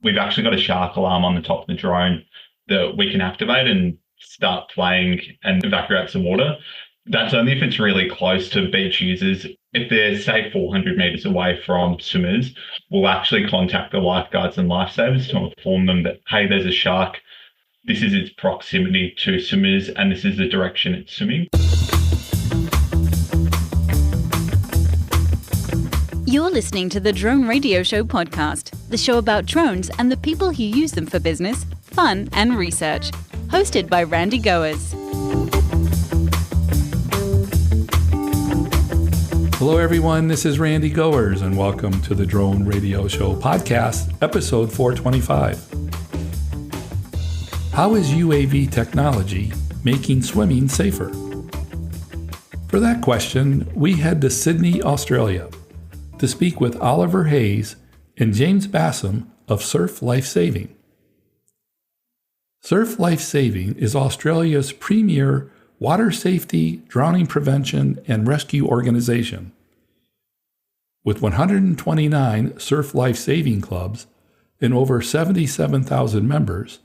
we've actually got a shark alarm on the top of the drone that we can activate and start playing and evacuate some water. That's only if it's really close to beach users. If they're, say, 400 meters away from swimmers, we'll actually contact the lifeguards and lifesavers to inform them that, hey, there's a shark. This is its proximity to swimmers, and this is the direction it's swimming. You're listening to the Drone Radio Show podcast, the show about drones and the people who use them for business, fun, and research. Hosted by Randy Goers. Hello, everyone. This is Randy Goers, and welcome to the Drone Radio Show podcast, episode 425. How is UAV technology making swimming safer? For that question, we head to Sydney, Australia, to speak with Oliver Hayes and James Bassam of Surf Life Saving. Surf Life Saving is Australia's premier water safety, drowning prevention, and rescue organization. With 129 Surf Life Saving clubs and over 77,000 members,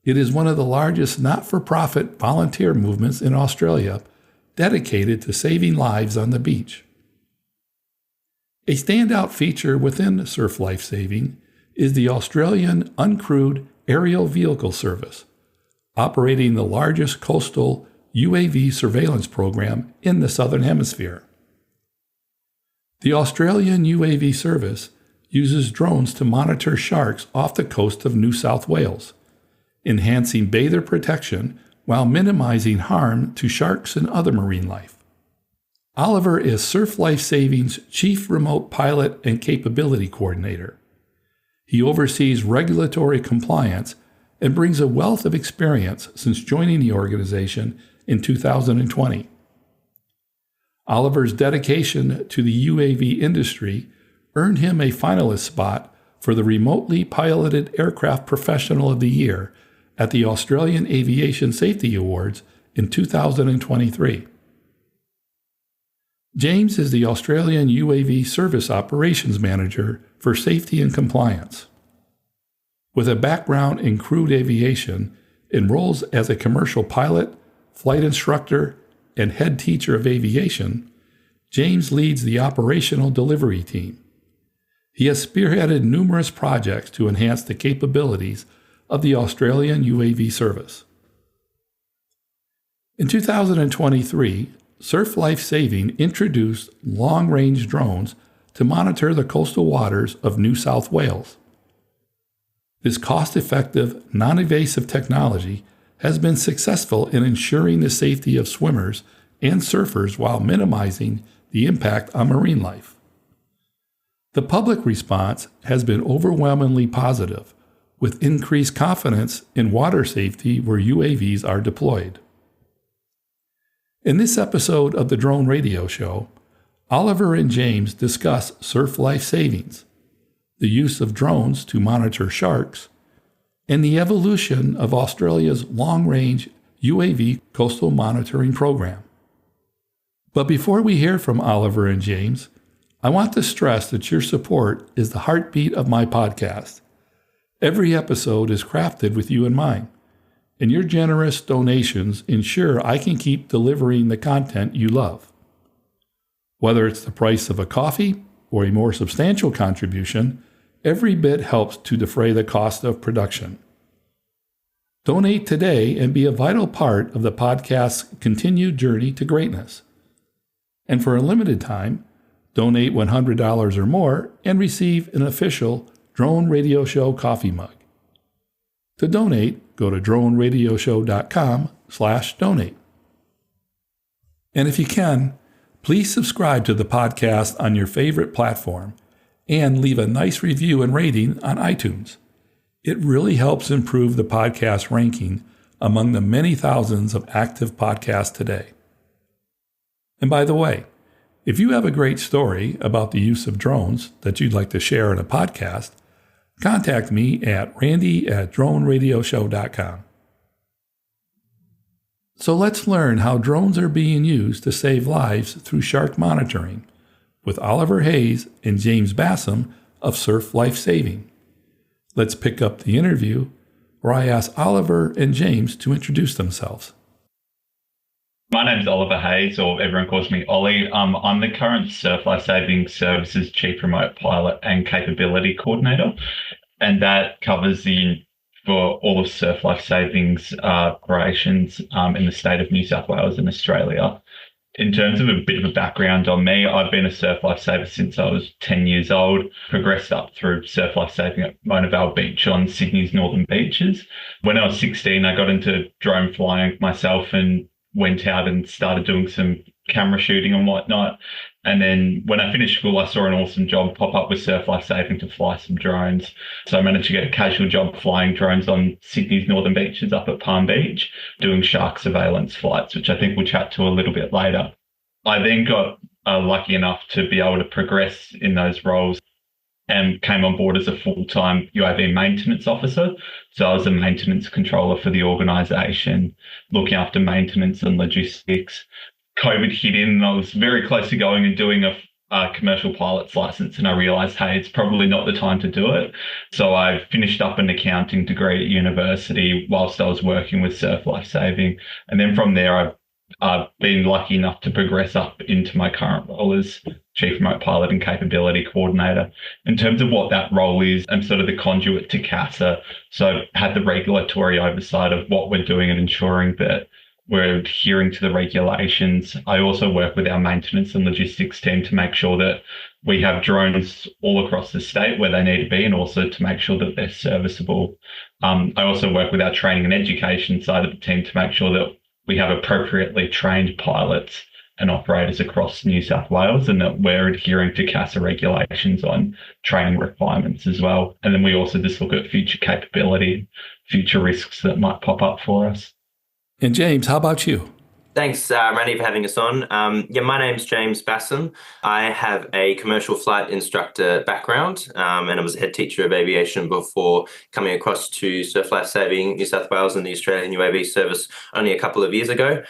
it is one of the largest not-for-profit volunteer movements in Australia dedicated to saving lives on the beach. A standout feature within Surf Life Saving is the Australian Uncrewed aerial vehicle service, operating the largest coastal UAV surveillance program in the Southern Hemisphere. The Australian UAV service uses drones to monitor sharks off the coast of New South Wales, enhancing bather protection while minimizing harm to sharks and other marine life. Oliver is Surf Life Saving's Chief Remote Pilot and Capability Coordinator. He oversees regulatory compliance and brings a wealth of experience since joining the organization in 2020. Oliver's dedication to the UAV industry earned him a finalist spot for the Remotely Piloted Aircraft Professional of the Year at the Australian Aviation Safety Awards in 2023. James is the Australian UAV Service Operations Manager for Safety and Compliance. With a background in crewed aviation and roles as a commercial pilot, flight instructor, and head teacher of aviation, James leads the operational delivery team. He has spearheaded numerous projects to enhance the capabilities of the Australian UAV service. In 2023, Surf Life Saving introduced long-range drones to monitor the coastal waters of New South Wales. This cost-effective, non-invasive technology has been successful in ensuring the safety of swimmers and surfers while minimizing the impact on marine life. The public response has been overwhelmingly positive, with increased confidence in water safety where UAVs are deployed. In this episode of the Drone Radio Show, Oliver and James discuss Surf Life Savings, the use of drones to monitor sharks, and the evolution of Australia's long-range UAV coastal monitoring program. But before we hear from Oliver and James, I want to stress that your support is the heartbeat of my podcast. Every episode is crafted with you in mind, and your generous donations ensure I can keep delivering the content you love. Whether it's the price of a coffee or a more substantial contribution, every bit helps to defray the cost of production. Donate today and be a vital part of the podcast's continued journey to greatness. And for a limited time, donate $100 or more and receive an official Drone Radio Show coffee mug. To donate, go to droneradioshow.com/donate. And if you can, please subscribe to the podcast on your favorite platform and leave a nice review and rating on iTunes. It really helps improve the podcast ranking among the many thousands of active podcasts today. And by the way, if you have a great story about the use of drones that you'd like to share in a podcast, contact me at randy@droneradioshow.com. So let's learn how drones are being used to save lives through shark monitoring with Oliver Hayes and James Bassam of Surf Life Saving. Let's pick up the interview where I ask Oliver and James to introduce themselves. My name's Oliver Hayes, or everyone calls me Ollie. I'm the current Surf Life Saving Services Chief Remote Pilot and Capability Coordinator, and that covers for all of Surf Life Saving's operations in the state of New South Wales and Australia. In terms of a bit of a background on me, I've been a surf lifesaver since I was 10 years old, progressed up through surf lifesaving at Mona Vale Beach on Sydney's northern beaches. When I was 16, I got into drone flying myself and went out and started doing some camera shooting and whatnot. And then when I finished school, I saw an awesome job pop up with Surf Life Saving to fly some drones. So I managed to get a casual job flying drones on Sydney's northern beaches up at Palm Beach, doing shark surveillance flights, which I think we'll chat to a little bit later. I then got lucky enough to be able to progress in those roles and came on board as a full-time UAV maintenance officer. So I was a maintenance controller for the organisation, looking after maintenance and logistics. COVID hit in and I was very close to going and doing a commercial pilot's license, and I realised, hey, it's probably not the time to do it. So I finished up an accounting degree at university whilst I was working with Surf Life Saving. And then from there, I've been lucky enough to progress up into my current role as Chief Remote Pilot and Capability Coordinator. In terms of what that role is, I'm sort of the conduit to CASA. So I had the regulatory oversight of what we're doing and ensuring that we're adhering to the regulations. I also work with our maintenance and logistics team to make sure that we have drones all across the state where they need to be, and also to make sure that they're serviceable. I also work with our training and education side of the team to make sure that we have appropriately trained pilots and operators across New South Wales, and that we're adhering to CASA regulations on training requirements as well. And then we also just look at future capability, future risks that might pop up for us. And James, how about you? Thanks, Randy, for having us on. My name's James Bassam. I have a commercial flight instructor background, and I was a head teacher of aviation before coming across to Surf Life Saving New South Wales and the Australian UAV service only a couple of years ago.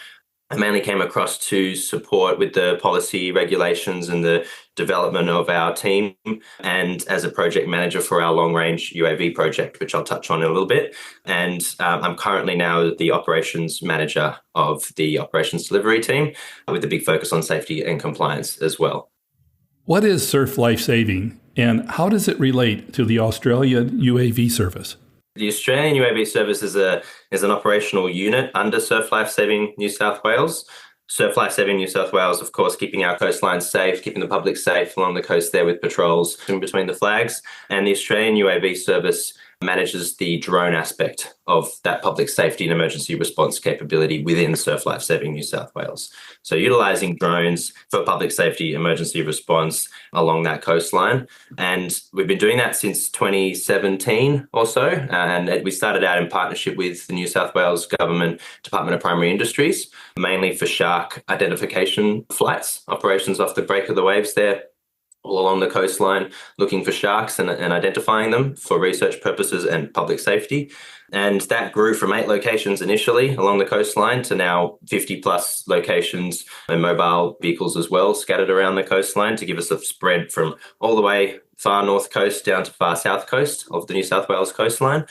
I mainly came across to support with the policy regulations and the development of our team, and as a project manager for our long-range UAV project, which I'll touch on in a little bit. And I'm currently now the operations manager of the operations delivery team, with a big focus on safety and compliance as well. What is Surf Life Saving, and how does it relate to the Australian UAV service? The Australian UAV service is an operational unit under Surf Life Saving New South Wales. Surf Life Saving New South Wales, of course, keeping our coastlines safe, keeping the public safe along the coast there with patrols in between the flags. And the Australian UAV service manages the drone aspect of that public safety and emergency response capability within Surf Life Saving New South Wales. So utilising drones for public safety emergency response along that coastline. And we've been doing that since 2017 or so. And we started out in partnership with the New South Wales Government Department of Primary Industries, mainly for shark identification flights, operations off the break of the waves there, all along the coastline, looking for sharks and identifying them for research purposes and public safety. And that grew from 8 locations initially along the coastline to now 50 plus locations and mobile vehicles as well, scattered around the coastline, to give us a spread from all the way far north coast down to far south coast of the New South Wales coastline.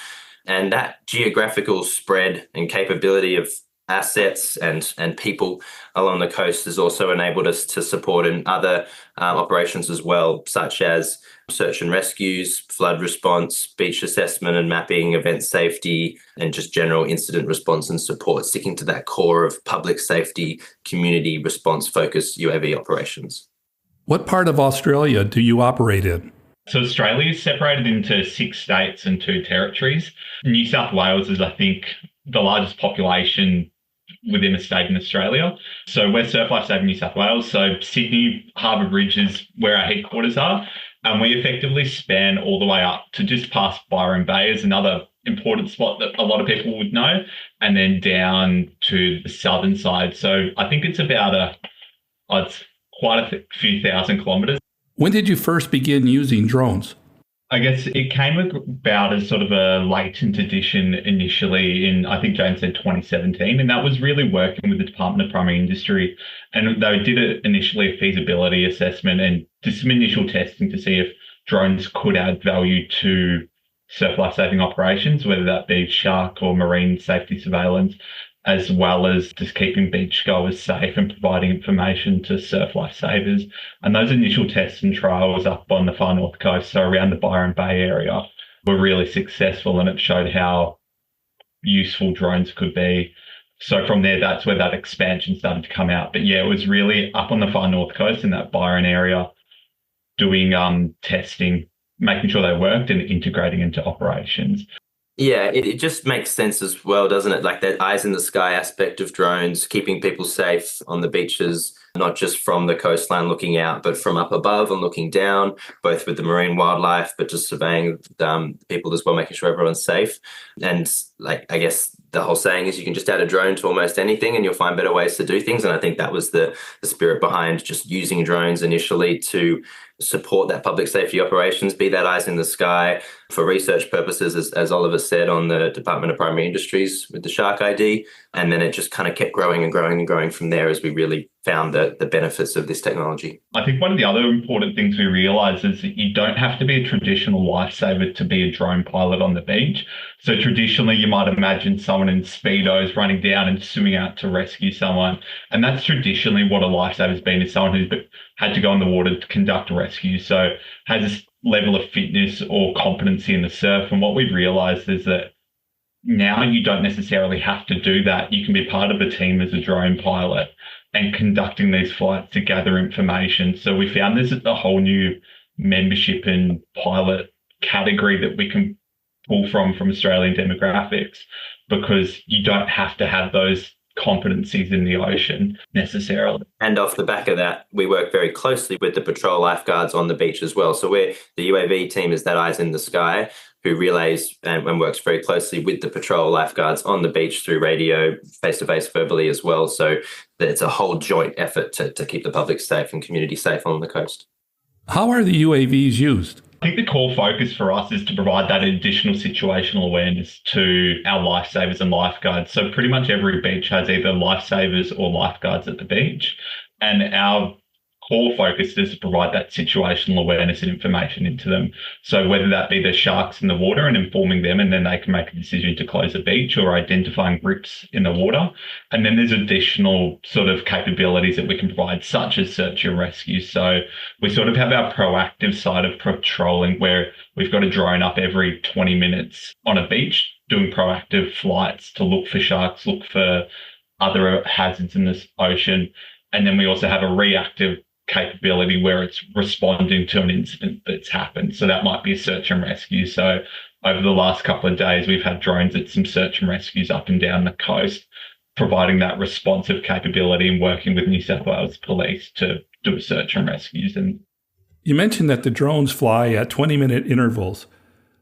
And that geographical spread and capability of assets and people along the coast has also enabled us to support in other operations as well, such as search and rescues, flood response, beach assessment and mapping, event safety, and just general incident response and support, sticking to that core of public safety, community response focused UAV operations. What part of Australia do you operate in? So Australia is separated into 6 states and 2 territories. New South Wales is, I think, the largest population within a state in Australia. So we're Surf Life Saving New South Wales. So Sydney Harbour Bridge is where our headquarters are. And we effectively span all the way up to just past Byron Bay is another important spot that a lot of people would know, and then down to the southern side. So I think it's about it's quite a few thousand kilometres. When did you first begin using drones? I guess it came about as sort of a latent addition initially in, I think James said 2017, and that was really working with the Department of Primary Industry. And they did initially a feasibility assessment and did some initial testing to see if drones could add value to surf life-saving operations, whether that be shark or marine safety surveillance, as well as just keeping beachgoers safe and providing information to surf lifesavers. And those initial tests and trials up on the far north coast, so around the Byron Bay area, were really successful, and it showed how useful drones could be. So from there, that's where that expansion started to come out. But yeah, it was really up on the far north coast in that Byron area, doing testing, making sure they worked and integrating into operations. Yeah, it just makes sense as well, doesn't it? Like that eyes in the sky aspect of drones, keeping people safe on the beaches, not just from the coastline looking out, but from up above and looking down, both with the marine wildlife, but just surveying people as well, making sure everyone's safe. And like, I guess the whole saying is you can just add a drone to almost anything and you'll find better ways to do things. And I think that was the spirit behind just using drones initially to support that public safety operations, be that eyes in the sky for research purposes, as Oliver said, on the Department of Primary Industries with the Shark ID. And then it just kind of kept growing and growing and growing from there as we really found the benefits of this technology. I think one of the other important things we realised is that you don't have to be a traditional lifesaver to be a drone pilot on the beach. So traditionally, you might imagine someone in Speedos running down and swimming out to rescue someone. And that's traditionally what a lifesaver's been, is someone who's had to go in the water to conduct a rescue. So has this level of fitness or competency in the surf. And what we've realised is that now you don't necessarily have to do that. You can be part of a team as a drone pilot and conducting these flights to gather information. So we found there's a whole new membership and pilot category that we can pull from Australian demographics, because you don't have to have those competencies in the ocean necessarily. And off the back of that, we work very closely with the patrol lifeguards on the beach as well. So the UAV team is that eyes in the sky who relays and works very closely with the patrol lifeguards on the beach through radio, face-to-face, verbally as well. So it's a whole joint effort to keep the public safe and community safe on the coast. How are the UAVs used? I think the core focus for us is to provide that additional situational awareness to our lifesavers and lifeguards. So pretty much every beach has either lifesavers or lifeguards at the beach. And our core focus is to provide that situational awareness and information into them. So whether that be the sharks in the water and informing them, and then they can make a decision to close a beach, or identifying grips in the water. And then there's additional sort of capabilities that we can provide, such as search and rescue. So we sort of have our proactive side of patrolling, where we've got a drone up every 20 minutes on a beach doing proactive flights to look for sharks, look for other hazards in this ocean. And then we also have a reactive capability where it's responding to an incident that's happened. So that might be a search and rescue. So over the last couple of days, we've had drones at some search and rescues up and down the coast, providing that responsive capability and working with New South Wales Police to do a search and rescues. And you mentioned that the drones fly at 20-minute intervals.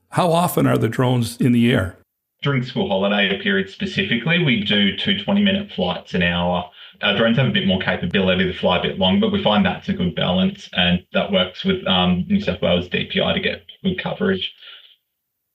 How often are the drones in the air? During school holiday period specifically, we do 2 20-minute flights an hour. Our drones have a bit more capability to fly a bit long, but we find that's a good balance, and that works with New South Wales DPI to get good coverage.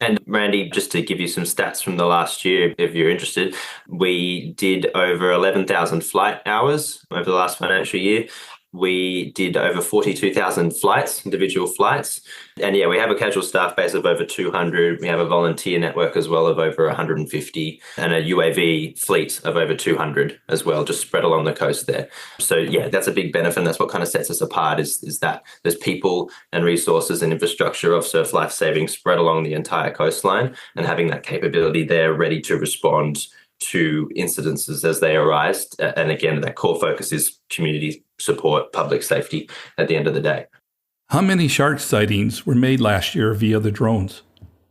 And Randy, just to give you some stats from the last year, if you're interested, we did over 11,000 flight hours over the last financial year. We did over 42,000 flights, individual flights. And yeah, we have a casual staff base of over 200. We have a volunteer network as well of over 150, and a UAV fleet of over 200 as well, just spread along the coast there. So yeah, that's a big benefit. And that's what kind of sets us apart is that there's people and resources and infrastructure of surf life saving spread along the entire coastline, and having that capability there ready to respond to incidences as they arise. And again, that core focus is community support, public safety at the end of the day. How many shark sightings were made last year via the drones?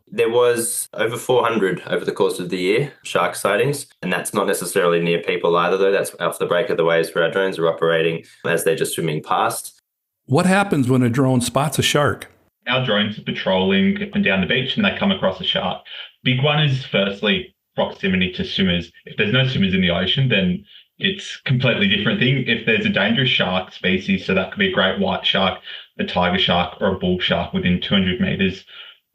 There was over 400 over the course of the year, shark sightings. And that's not necessarily near people either, though. That's off the break of the waves where our drones are operating as they're just swimming past. What happens when a drone spots a shark? Our drones are patrolling up and down the beach and they come across a shark. Big one is firstly proximity to swimmers. If there's no swimmers in the ocean, then it's a completely different thing. If there's a dangerous shark species, so that could be a great white shark, a tiger shark, or a bull shark within 200 meters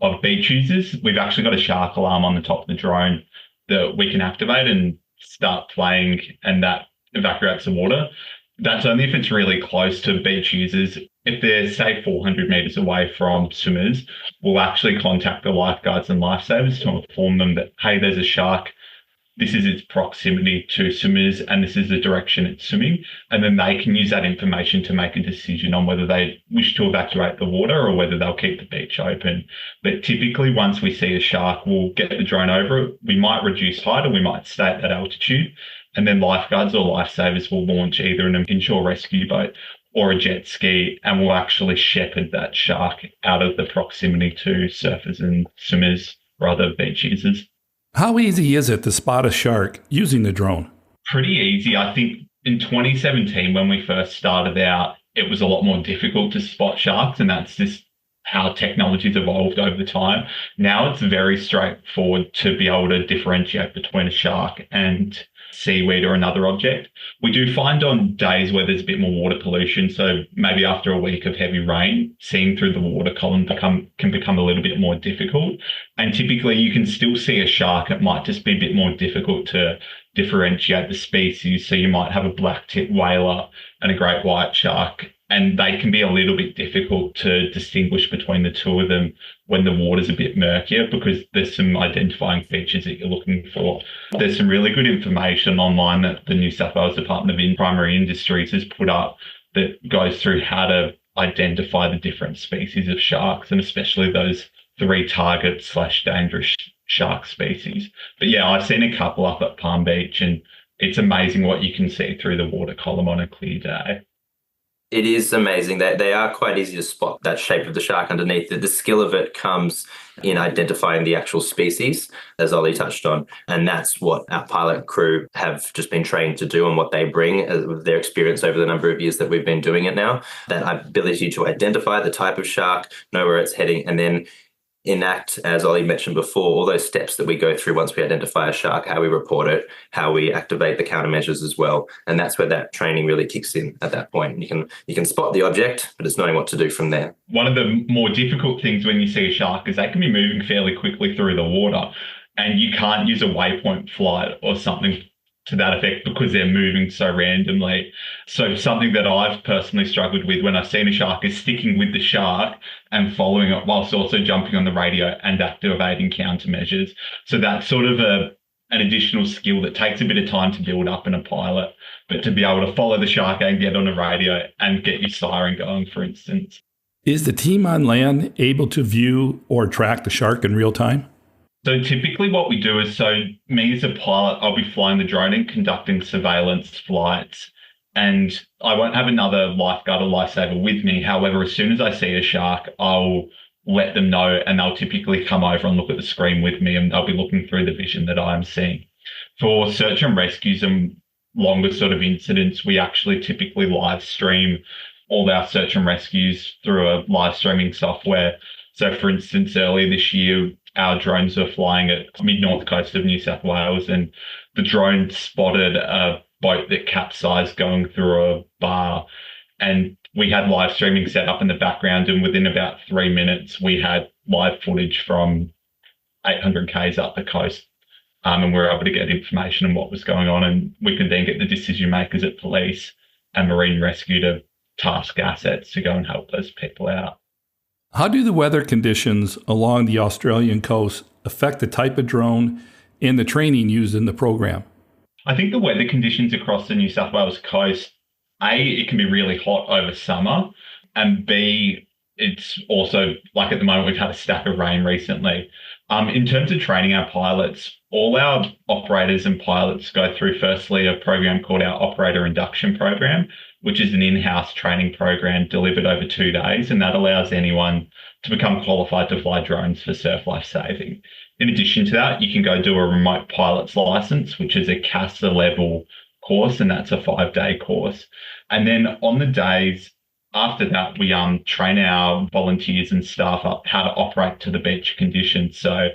of beach users, we've actually got a shark alarm on the top of the drone that we can activate and start playing, and that evacuates the water. That's only if it's really close to beach users. If they're, say, 400 metres away from swimmers, we'll actually contact the lifeguards and lifesavers to inform them that, hey, there's a shark. This is its proximity to swimmers and this is the direction it's swimming. And then they can use that information to make a decision on whether they wish to evacuate the water or whether they'll keep the beach open. But typically once we see a shark, we'll get the drone over it. We might reduce height or we might stay at that altitude. And then lifeguards or lifesavers will launch either an inshore rescue boat or a jet ski and will actually shepherd that shark out of the proximity to surfers and swimmers or other beach users. How easy is it to spot a shark using the drone? Pretty easy. I think in 2017, when we first started out, it was a lot more difficult to spot sharks, and that's just how technology's evolved over time. Now it's very straightforward to be able to differentiate between a shark and seaweed or another object. We do find on days where there's a bit more water pollution, so maybe after a week of heavy rain, seeing through the water column can become a little bit more difficult. And typically you can still see a shark. It might just be a bit more difficult to differentiate the species. So you might have a black-tip whaler and a great white shark, and they can be a little bit difficult to distinguish between the two of them when the water's a bit murkier, because there's some identifying features that you're looking for. There's some really good information online that the New South Wales Department of Primary Industries has put up that goes through how to identify the different species of sharks, and especially those 3 target/dangerous shark species. But yeah, I've seen a couple up at Palm Beach, and it's amazing what you can see through the water column on a clear day. It is amazing that they are quite easy to spot, that shape of the shark underneath. The skill of it comes in identifying the actual species, as Ollie touched on. And that's what our pilot crew have just been trained to do and what they bring with their experience over the number of years that we've been doing it now. That ability to identify the type of shark, know where it's heading, and then enact, as Ollie mentioned before, all those steps that we go through once we identify a shark, how we report it, how we activate the countermeasures as well. And that's where that training really kicks in at that point. You can spot the object, but it's knowing what to do from there. One of the more difficult things when you see a shark is they can be moving fairly quickly through the water, and you can't use a waypoint flight or something to that effect because they're moving so randomly. So something that I've personally struggled with when I've seen a shark is sticking with the shark and following it whilst also jumping on the radio and activating countermeasures. So that's sort of an additional skill that takes a bit of time to build up in a pilot, but to be able to follow the shark and get on a radio and get your siren going, for instance. Is the team on land able to view or track the shark in real time? So typically what we do is, so me as a pilot, I'll be flying the drone and conducting surveillance flights, and I won't have another lifeguard or lifesaver with me. However, as soon as I see a shark, I'll let them know, and they'll typically come over and look at the screen with me, and they'll be looking through the vision that I'm seeing. For search and rescues and longer sort of incidents, we actually typically live stream all our search and rescues through a live streaming software. So for instance, earlier this year, our drones were flying at mid-north coast of New South Wales, and the drone spotted a boat that capsized going through a bar, and we had live streaming set up in the background, and within about 3 minutes we had live footage from 800 k's up the coast, and we were able to get information on what was going on, and we could then get the decision makers at police and marine rescue to task assets to go and help those people out. How do the weather conditions along the Australian coast affect the type of drone and the training used in the program? I think the weather conditions across the New South Wales coast, A, it can be really hot over summer, and B, it's also, like at the moment, we've had a stack of rain recently. In terms of training our pilots, all our operators and pilots go through firstly a program called our Operator Induction Program, which is an in-house training program delivered over 2 days, and that allows anyone to become qualified to fly drones for surf life saving. In addition to that, you can go do a remote pilot's license, which is a CASA level course, and that's a 5-day course. And then on the days after that, we train our volunteers and staff up how to operate to the beach conditions. So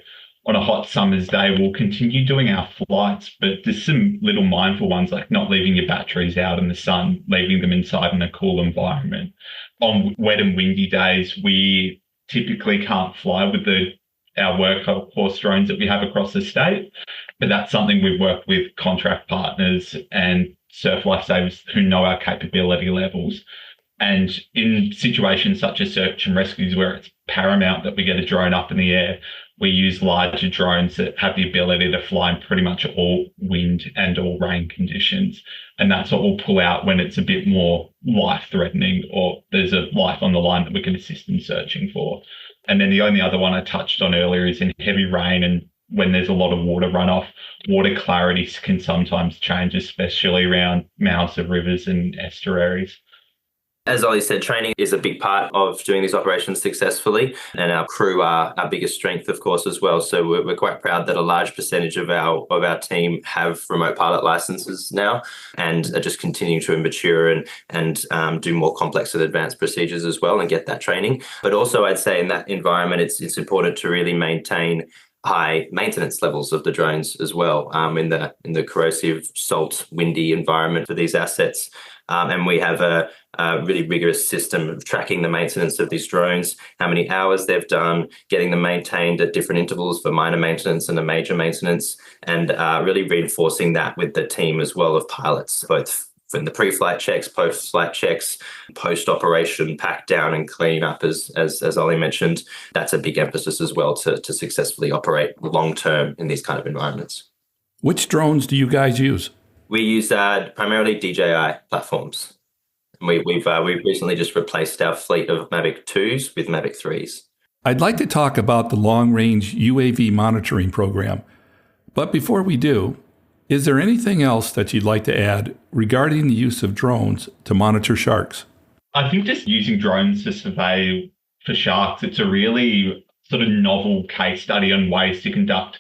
on a hot summer's day, we'll continue doing our flights, but there's some little mindful ones like not leaving your batteries out in the sun, leaving them inside in a cool environment. On wet and windy days, we typically can't fly with our workhorse drones that we have across the state, but that's something we've worked with contract partners and surf lifesavers who know our capability levels. And in situations such as search and rescues, where it's paramount that we get a drone up in the air, we use larger drones that have the ability to fly in pretty much all wind and all rain conditions. And that's what we'll pull out when it's a bit more life-threatening or there's a life on the line that we can assist in searching for. And then the only other one I touched on earlier is in heavy rain and when there's a lot of water runoff, water clarity can sometimes change, especially around mouths of rivers and estuaries. As Ollie said, training is a big part of doing these operations successfully, and our crew are our biggest strength, of course, as well. So we're quite proud that a large percentage of our team have remote pilot licenses now, and are just continuing to mature and do more complex and advanced procedures as well, and get that training. But also, I'd say in that environment, it's important to really maintain high maintenance levels of the drones as well, in the corrosive, salt, windy environment for these assets. And we have a really rigorous system of tracking the maintenance of these drones, how many hours they've done, getting them maintained at different intervals for minor maintenance and a major maintenance, and really reinforcing that with the team as well of pilots, both in the pre-flight checks, post-flight checks, post-operation pack down and clean up, as Ollie mentioned. That's a big emphasis as well to successfully operate long-term in these kind of environments. Which drones do you guys use? We use primarily DJI platforms. We've recently just replaced our fleet of Mavic 2s with Mavic 3s. I'd like to talk about the long-range UAV monitoring program. But before we do, is there anything else that you'd like to add regarding the use of drones to monitor sharks? I think just using drones to survey for sharks, it's a really sort of novel case study on ways to conduct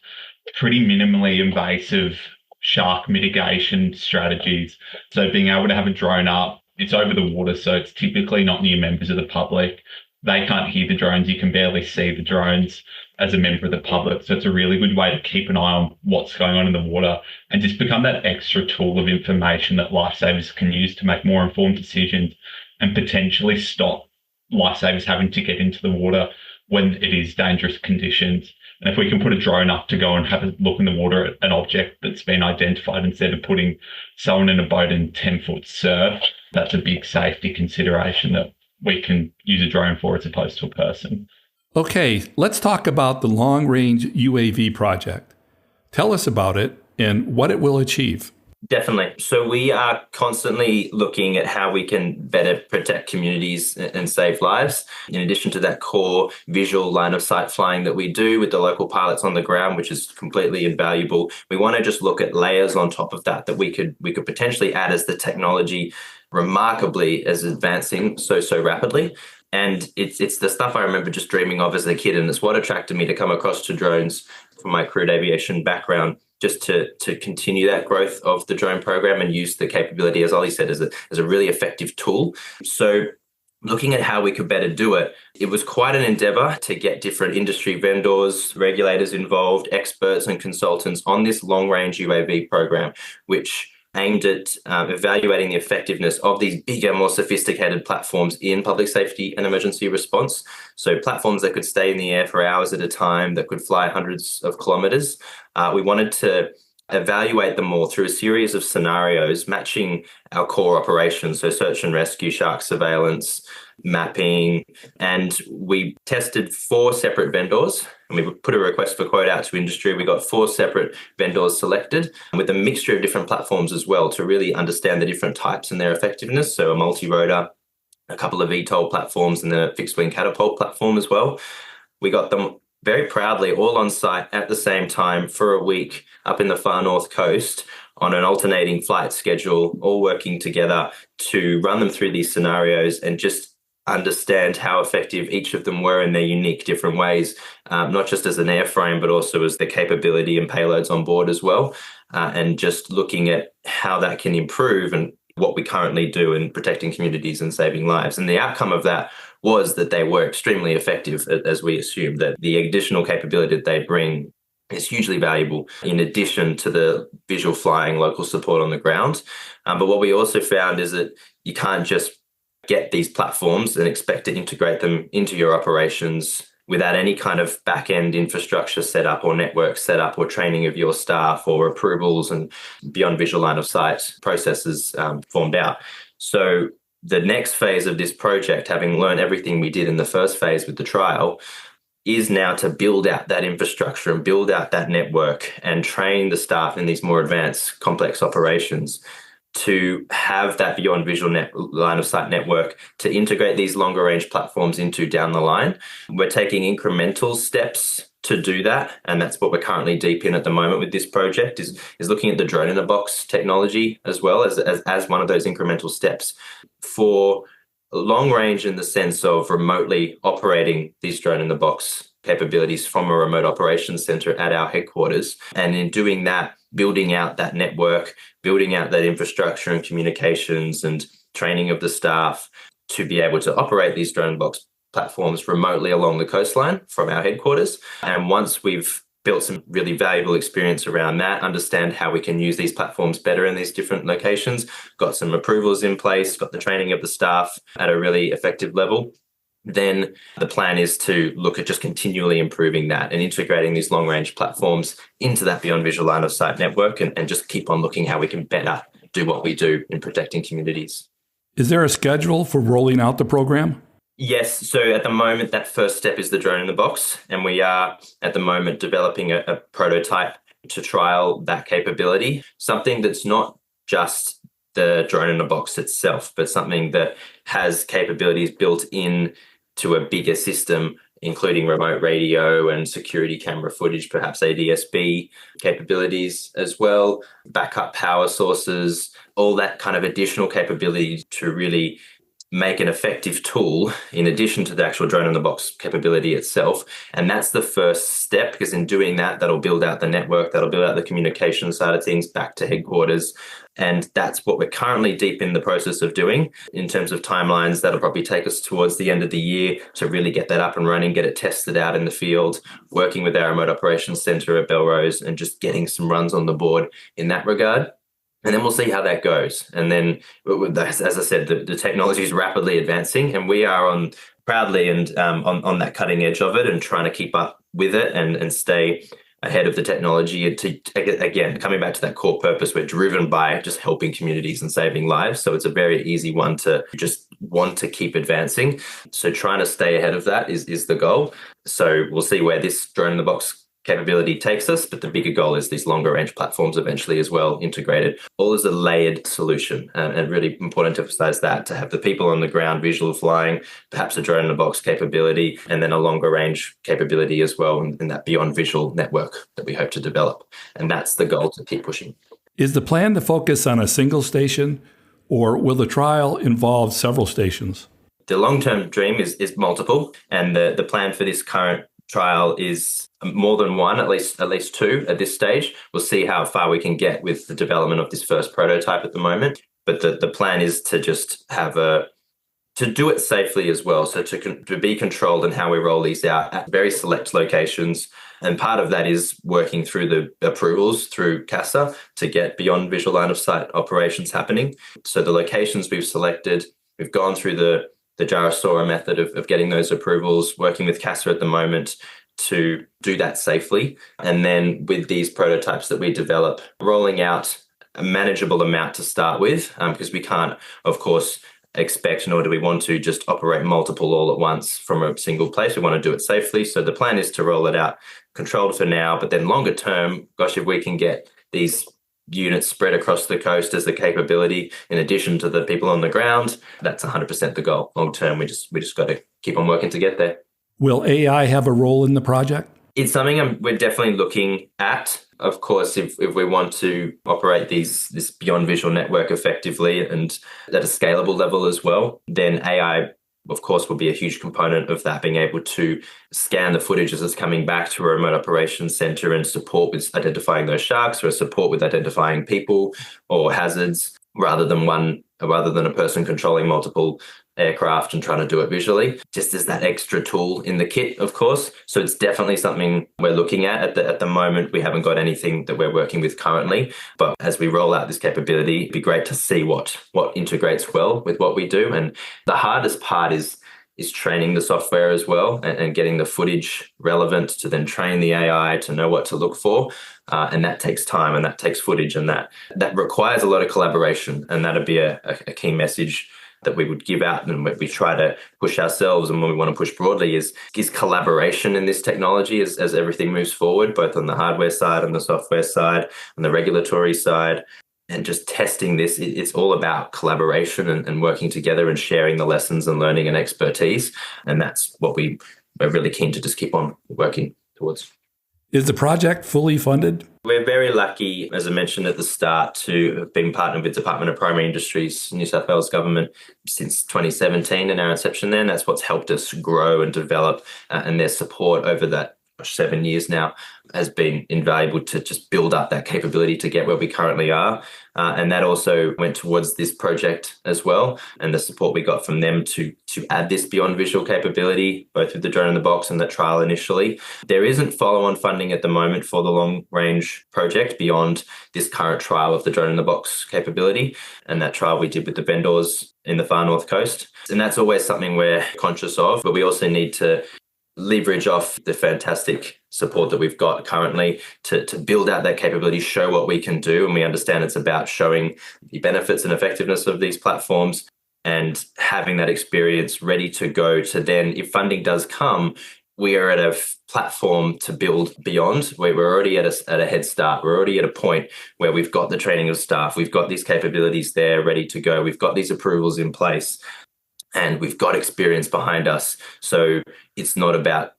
pretty minimally invasive shark mitigation strategies. So being able to have a drone up, it's over the water, so it's typically not near members of the public. They can't hear the drones. You can barely see the drones as a member of the public. So it's a really good way to keep an eye on what's going on in the water and just become that extra tool of information that lifesavers can use to make more informed decisions and potentially stop lifesavers having to get into the water when it is dangerous conditions. And if we can put a drone up to go and have a look in the water at an object that's been identified instead of putting someone in a boat in 10-foot surf, that's a big safety consideration that we can use a drone for as opposed to a person. Okay, let's talk about the long-range UAV project. Tell us about it and what it will achieve. Definitely. So we are constantly looking at how we can better protect communities and save lives. In addition to that core visual line of sight flying that we do with the local pilots on the ground, which is completely invaluable, we want to just look at layers on top of that we could potentially add as the technology remarkably is advancing so rapidly. And it's the stuff I remember just dreaming of as a kid, and it's what attracted me to come across to drones from my crewed aviation background, just to continue that growth of the drone program and use the capability, as Ollie said, as a really effective tool. So looking at how we could better do it, it was quite an endeavor to get different industry vendors, regulators involved, experts and consultants on this long-range UAV program, which aimed at evaluating the effectiveness of these bigger, more sophisticated platforms in public safety and emergency response. So platforms that could stay in the air for hours at a time, that could fly hundreds of kilometers. We wanted to evaluate them all through a series of scenarios matching our core operations, so search and rescue, shark surveillance, mapping, and we tested 4 separate vendors, and we put a request for quote out to industry. We got 4 separate vendors selected with a mixture of different platforms as well to really understand the different types and their effectiveness. So a multi-rotor, a couple of VTOL platforms, and then a fixed-wing catapult platform as well. We got them very proudly all on site at the same time for a week up in the far north coast on an alternating flight schedule, all working together to run them through these scenarios and just understand how effective each of them were in their unique different ways, not just as an airframe, but also as the capability and payloads on board as well, and just looking at how that can improve and what we currently do in protecting communities and saving lives. And the outcome of that was that they were extremely effective, as we assumed, that the additional capability that they bring is hugely valuable in addition to the visual flying local support on the ground. But what we also found is that you can't just get these platforms and expect to integrate them into your operations without any kind of back-end infrastructure setup or network setup or training of your staff or approvals and beyond visual line of sight processes formed out. So the next phase of this project, having learned everything we did in the first phase with the trial, is now to build out that infrastructure and build out that network and train the staff in these more advanced complex operations to have that beyond visual line of sight network to integrate these longer range platforms into down the line. We're taking incremental steps to do that, and that's what we're currently deep in at the moment with this project is looking at the drone in a box technology as well as one of those incremental steps for long range, in the sense of remotely operating these drone in the box capabilities from a remote operations center at our headquarters. And in doing that, building out that network, building out that infrastructure and communications and training of the staff to be able to operate these drone box platforms remotely along the coastline from our headquarters. And once we've built some really valuable experience around that, understand how we can use these platforms better in these different locations, got some approvals in place, got the training of the staff at a really effective level, then the plan is to look at just continually improving that and integrating these long-range platforms into that beyond visual line of sight network and just keep on looking how we can better do what we do in protecting communities. Is there a schedule for rolling out the program? Yes. So at the moment, that first step is the drone in the box. And we are at the moment developing a prototype to trial that capability, something that's not just the drone in the box itself, but something that has capabilities built in to a bigger system, including remote radio and security camera footage, perhaps ADS-B capabilities as well, backup power sources, all that kind of additional capability to really make an effective tool in addition to the actual drone in the box capability itself. And that's the first step, because in doing that, that'll build out the network, that'll build out the communication side of things back to headquarters. And that's what we're currently deep in the process of doing. In terms of timelines, that'll probably take us towards the end of the year to really get that up and running, get it tested out in the field, working with our remote operations center at Belrose and just getting some runs on the board in that regard. And then we'll see how that goes. And then, as I said, the technology is rapidly advancing, and we are proudly on that cutting edge of it and trying to keep up with it and stay ahead of the technology. And to, again, coming back to that core purpose, we're driven by just helping communities and saving lives. So it's a very easy one to just want to keep advancing. So trying to stay ahead of that is the goal. So we'll see where this drone in the box capability takes us, but the bigger goal is these longer range platforms eventually as well, integrated, all as a layered solution. And really important to emphasize that, to have the people on the ground visual flying, perhaps a drone in a box capability, and then a longer range capability as well, and that beyond visual network that we hope to develop. And that's the goal, to keep pushing. Is the plan to focus on a single station, or will the trial involve several stations? The long-term dream is multiple, and the plan for this current trial is more than one, at least two at this stage. We'll see how far we can get with the development of this first prototype at the moment. But the plan is to just to do it safely as well. So to be controlled in how we roll these out at very select locations. And part of that is working through the approvals through CASA to get beyond visual line of sight operations happening. So the locations we've selected, we've gone through the Jarasora method of getting those approvals, working with CASA at the moment to do that safely. And then with these prototypes that we develop, rolling out a manageable amount to start with, because we can't, of course, expect, nor do we want to just operate multiple all at once from a single place. We want to do it safely. So the plan is to roll it out controlled for now, but then longer term, gosh, if we can get these units spread across the coast as the capability, in addition to the people on the ground, that's 100% the goal. Long term, we just got to keep on working to get there. Will AI have a role in the project? It's something we're definitely looking at. Of course, if we want to operate this beyond visual network effectively and at a scalable level as well, then AI, of course, will be a huge component of that, being able to scan the footage as it's coming back to a remote operations center and support with identifying those sharks, or support with identifying people or hazards, rather than a person controlling multiple aircraft and trying to do it visually, just as that extra tool in the kit, of course. So it's definitely something we're looking at. At the moment, we haven't got anything that we're working with currently, but as we roll out this capability, it'd be great to see what integrates well with what we do. And the hardest part is is training the software as well and getting the footage relevant to then train the AI to know what to look for. And that takes time and that takes footage, and that requires a lot of collaboration. And that'd be a key message that we would give out, and what we try to push ourselves and what we want to push broadly is collaboration in this technology as everything moves forward, both on the hardware side and the software side and the regulatory side. And just testing this, it's all about collaboration and working together and sharing the lessons and learning and expertise. And that's what we're really keen to just keep on working towards. Is the project fully funded? We're very lucky, as I mentioned at the start, to have been partnered with Department of Primary Industries, New South Wales Government, since 2017 and our inception then. That's what's helped us grow and develop, and their support over that 7 years now has been invaluable to just build up that capability to get where we currently are. And that also went towards this project as well, and the support we got from them to add this beyond visual capability, both with the drone in the box and the trial initially. There isn't follow-on funding at the moment for the long-range project beyond this current trial of the drone in the box capability, and that trial we did with the vendors in the far north coast. And that's always something we're conscious of, but we also need to leverage off the fantastic support that we've got currently to build out that capability, show what we can do. And we understand it's about showing the benefits and effectiveness of these platforms and having that experience ready to go to then, if funding does come, we are at a platform to build beyond. We're already at a head start. We're already at a point where we've got the training of staff. We've got these capabilities there ready to go. We've got these approvals in place, and we've got experience behind us. So it's not about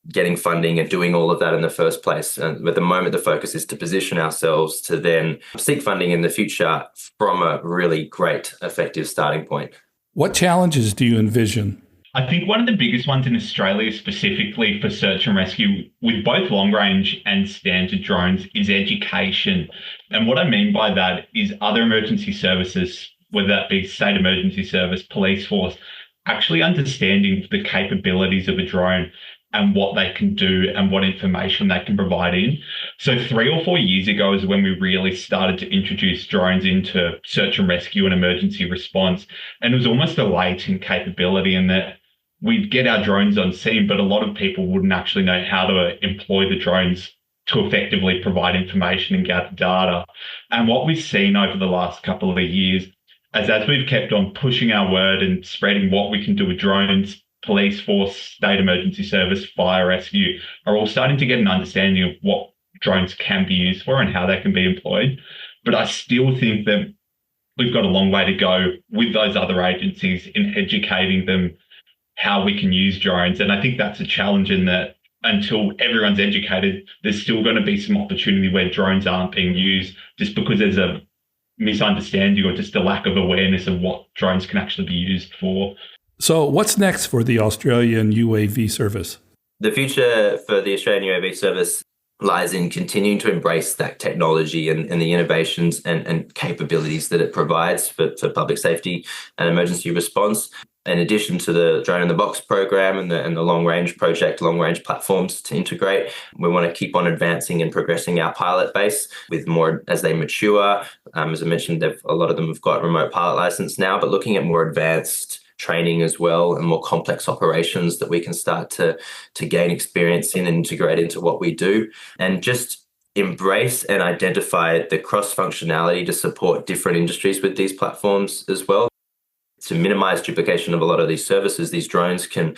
getting funding and doing all of that in the first place. And at the moment, the focus is to position ourselves to then seek funding in the future from a really great, effective starting point. What challenges do you envision? I think one of the biggest ones in Australia, specifically for search and rescue, with both long range and standard drones, is education. And what I mean by that is other emergency services, whether that be state emergency service, police force, actually understanding the capabilities of a drone and what they can do and what information they can provide in. So 3 or 4 years ago is when we really started to introduce drones into search and rescue and emergency response. And it was almost a latent capability in that we'd get our drones on scene, but a lot of people wouldn't actually know how to employ the drones to effectively provide information and gather data. And what we've seen over the last couple of years, as we've kept on pushing our word and spreading what we can do with drones, police force, state emergency service, fire rescue are all starting to get an understanding of what drones can be used for and how they can be employed. But I still think that we've got a long way to go with those other agencies in educating them how we can use drones. And I think that's a challenge in that until everyone's educated, there's still going to be some opportunity where drones aren't being used just because there's a misunderstanding or just a lack of awareness of what drones can actually be used for. So what's next for the Australian UAV service? The future for the Australian UAV service lies in continuing to embrace that technology and the innovations and capabilities that it provides for public safety and emergency response. In addition to the drone in the box program and the long range project, long range platforms to integrate, we want to keep on advancing and progressing our pilot base with more as they mature. As I mentioned, a lot of them have got remote pilot license now, but looking at more advanced training as well and more complex operations that we can start to gain experience in and integrate into what we do, and just embrace and identify the cross functionality to support different industries with these platforms as well. To minimize duplication of a lot of these services, these drones can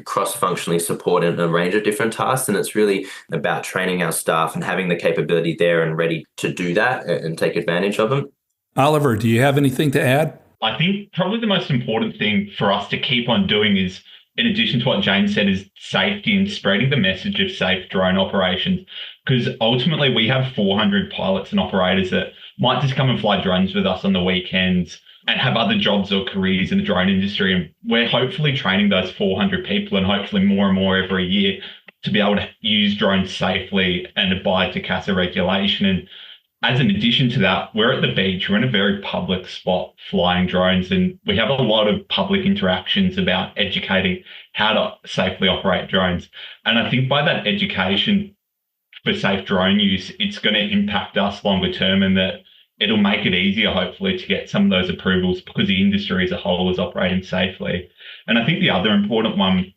cross-functionally support a range of different tasks. And it's really about training our staff and having the capability there and ready to do that and take advantage of them. Oliver, do you have anything to add? I think probably the most important thing for us to keep on doing is, in addition to what Jane said, is safety and spreading the message of safe drone operations. Because ultimately we have 400 pilots and operators that might just come and fly drones with us on the weekends and have other jobs or careers in the drone industry. And we're hopefully training those 400 people, and hopefully more and more every year, to be able to use drones safely and abide to CASA regulation. And as an addition to that, we're at the beach. We're in a very public spot flying drones, and we have a lot of public interactions about educating how to safely operate drones. And I think by that education for safe drone use, it's going to impact us longer term, in that it'll make it easier, hopefully, to get some of those approvals because the industry as a whole is operating safely. And I think the other important one,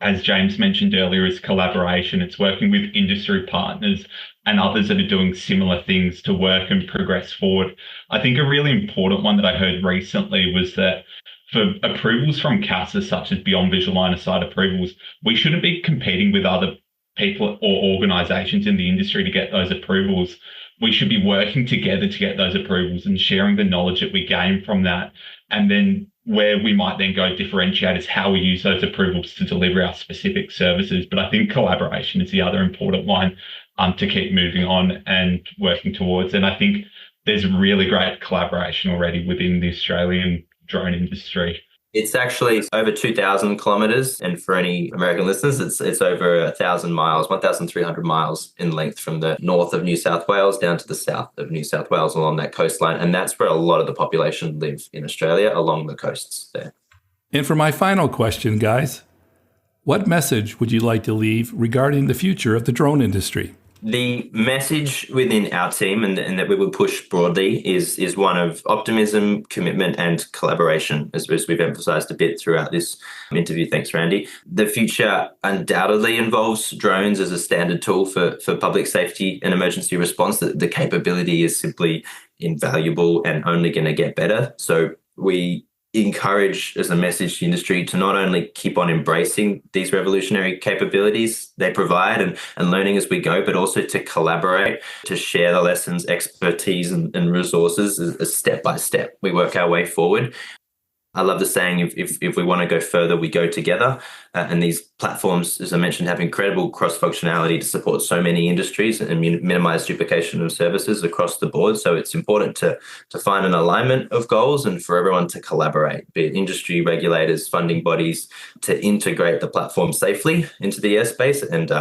as James mentioned earlier, is collaboration. It's working with industry partners and others that are doing similar things to work and progress forward. I think a really important one that I heard recently was that for approvals from CASA, such as beyond visual line of sight approvals, we shouldn't be competing with other people or organisations in the industry to get those approvals. We should be working together to get those approvals and sharing the knowledge that we gain from that. And then where we might then go differentiate is how we use those approvals to deliver our specific services. But I think collaboration is the other important one to keep moving on and working towards. And I think there's really great collaboration already within the Australian drone industry. It's actually over 2,000 kilometers. And for any American listeners, it's over 1,000 miles, 1,300 miles in length from the north of New South Wales down to the south of New South Wales along that coastline. And that's where a lot of the population live in Australia, along the coasts there. And for my final question, guys, what message would you like to leave regarding the future of the drone industry? The message within our team and that we will push broadly is one of optimism, commitment, and collaboration, as we've emphasized a bit throughout this interview. Thanks, Randy. The future undoubtedly involves drones as a standard tool for public safety and emergency response. The capability is simply invaluable and only going to get better. So we encourage as a message to industry to not only keep on embracing these revolutionary capabilities they provide and learning as we go, but also to collaborate, to share the lessons, expertise and resources as step by step we work our way forward. I love the saying, if we want to go further, we go together. And these platforms, as I mentioned, have incredible cross-functionality to support so many industries and minimize duplication of services across the board. So it's important to find an alignment of goals and for everyone to collaborate, be it industry regulators, funding bodies, to integrate the platform safely into the airspace and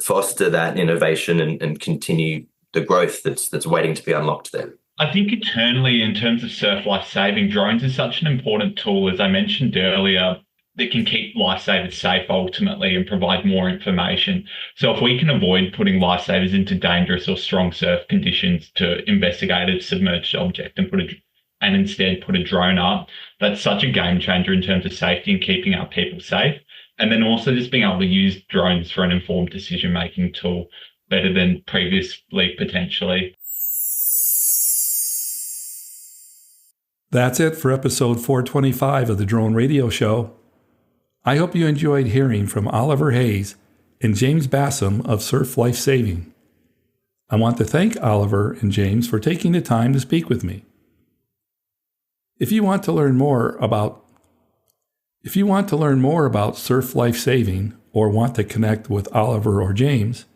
foster that innovation and continue the growth that's waiting to be unlocked there. I think internally, in terms of surf life-saving, drones is such an important tool, as I mentioned earlier, that can keep lifesavers safe ultimately and provide more information. So if we can avoid putting lifesavers into dangerous or strong surf conditions to investigate a submerged object and instead put a drone up, that's such a game changer in terms of safety and keeping our people safe. And then also just being able to use drones for an informed decision-making tool better than previously potentially. That's it for episode 425 of the Drone Radio Show. I hope you enjoyed hearing from Oliver Hayes and James Bassam of Surf Life Saving. I want to thank Oliver and James for taking the time to speak with me. If you want to learn more about Surf Life Saving or want to connect with Oliver or James,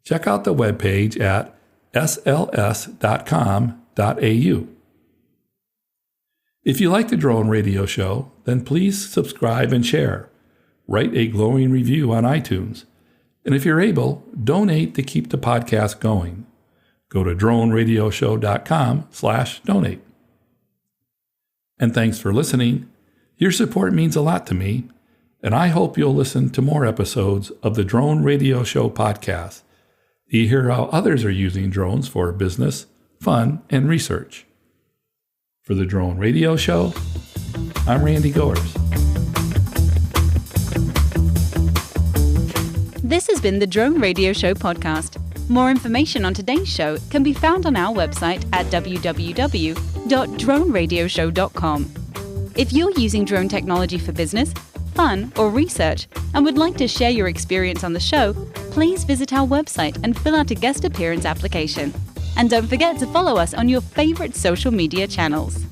check out the webpage at sls.com.au. If you like the Drone Radio Show, then please subscribe and share. Write a glowing review on iTunes. And if you're able, donate to keep the podcast going. Go to droneradioshow.com/donate. And thanks for listening. Your support means a lot to me, and I hope you'll listen to more episodes of the Drone Radio Show podcast. You hear how others are using drones for business, fun, and research. For the Drone Radio Show, I'm Randy Goers. This has been the Drone Radio Show podcast. More information on today's show can be found on our website at www.droneradioshow.com. If you're using drone technology for business, fun, or research and would like to share your experience on the show, please visit our website and fill out a guest appearance application. And don't forget to follow us on your favorite social media channels.